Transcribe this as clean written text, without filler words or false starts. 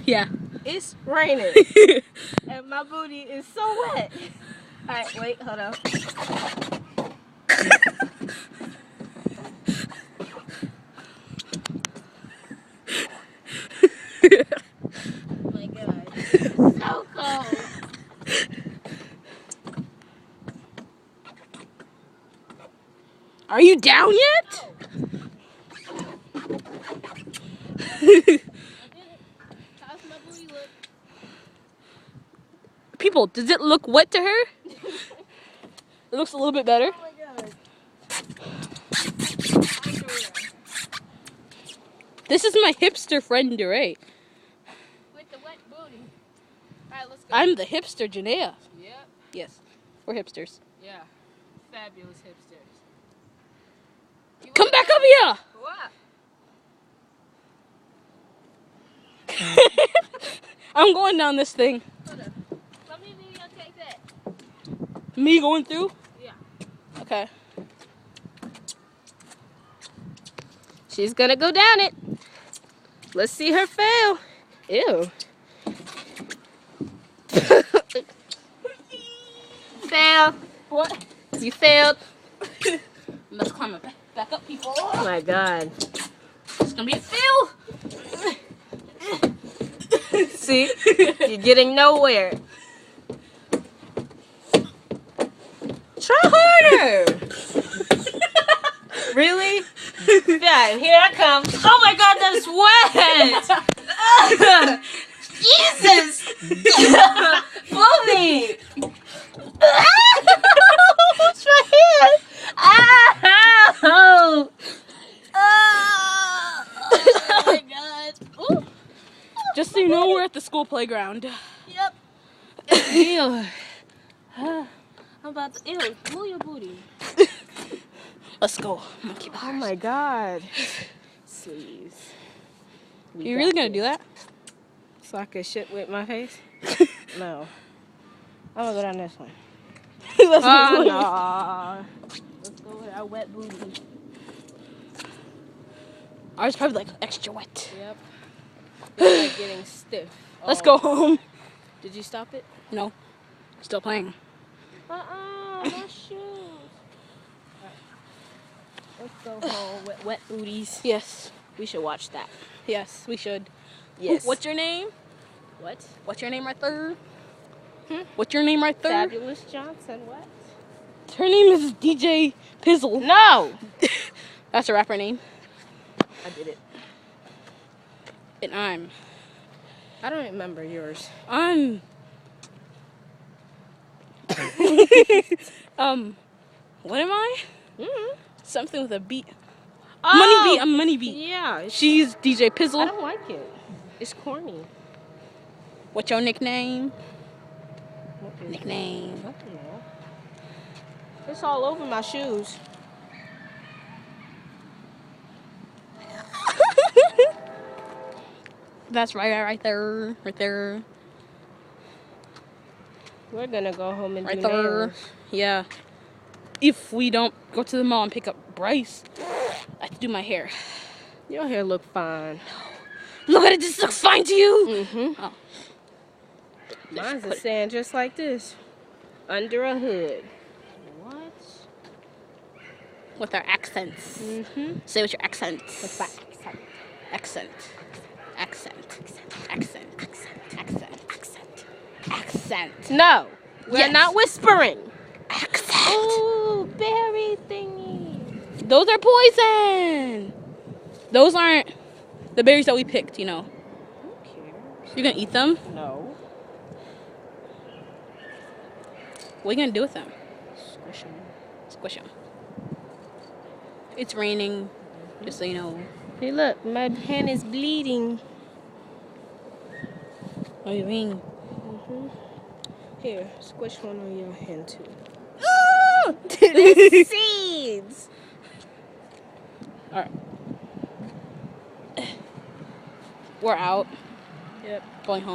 Yeah. It's raining. And my booty is so wet. Alright, wait, hold on. Oh my god. It's so cold. Are you down yet? How's my booty look? People, does it look wet to her? It looks a little bit better. Oh my god. This is my hipster friend, right? With the wet booty. Alright, let's go. I'm the hipster, Janaea. Yep. Yes, we're hipsters. Yeah. Fabulous hipsters. Come back up here! What? I'm going down this thing. Hold on. Let me videotape that. Me going through? Yeah. Okay. She's gonna go down it. Let's see her fail. Ew. Fail. What? You failed. Let's climb it back up, people. Oh my god. It's gonna be a fail. See? You're getting nowhere. Try harder. Really? Yeah, here I come. Oh my god, that's wet. Jesus. Fully. What's my hand? Ow. Oh my god. Ooh. Just so you know, we're at the school playground. Yep. Ew. I'm about to move your booty. Let's go. Monkey bars. Oh my god. Sleeves. You really gonna do that? So I can shit with my face? No. I'm gonna go down this one. Let's Oh go. no. Let's go with our wet booty. Ours probably like extra wet. Yep. It's like getting stiff. Let's go home. Did you stop it? No. Still playing. My shoes. Alright. Let's go home with wet booties. Yes. We should watch that. Yes, we should. Yes. What's your name? What? What's your name right there? Hmm? What's your name right there? Fabulous Johnson, what? Her name is DJ Pizzle. No! That's a rapper name. I did it. And I don't remember yours. I'm what am I? Mm-hmm. Something with a beat. Oh, Money beat. I'm Money beat. yeah. She's DJ I Pizzle. don't like it. It's corny. What's your nickname? What is Nickname. it? I don't know. It's all over my shoes. That's right there. Right there. We're gonna go home and Right do there. nails. Yeah. If we don't go to the mall and pick up Bryce, I have to do my hair. Your hair look fine. Look at it. This looks fine to you. Mm-hmm. Oh. Mine's a stand just like this. Under a hood. What? With our accents. Mm-hmm. Say with your accents. What's that accent? Accent. Accent. Accent. Accent. Accent. Accent. Accent. No. We're Yes. not whispering. Accent. Ooh, berry thingy. Those are poison. Those aren't the berries that we picked, you know. Who cares? You're gonna eat them? No. What are you gonna do with them? Squish them. Squish them. It's raining, just so you know. Hey, look, my hand is bleeding. What do you mean? Mm-hmm. Here, squish one on your hand too. It's Seeds. Alright. We're out. Yep. Going home.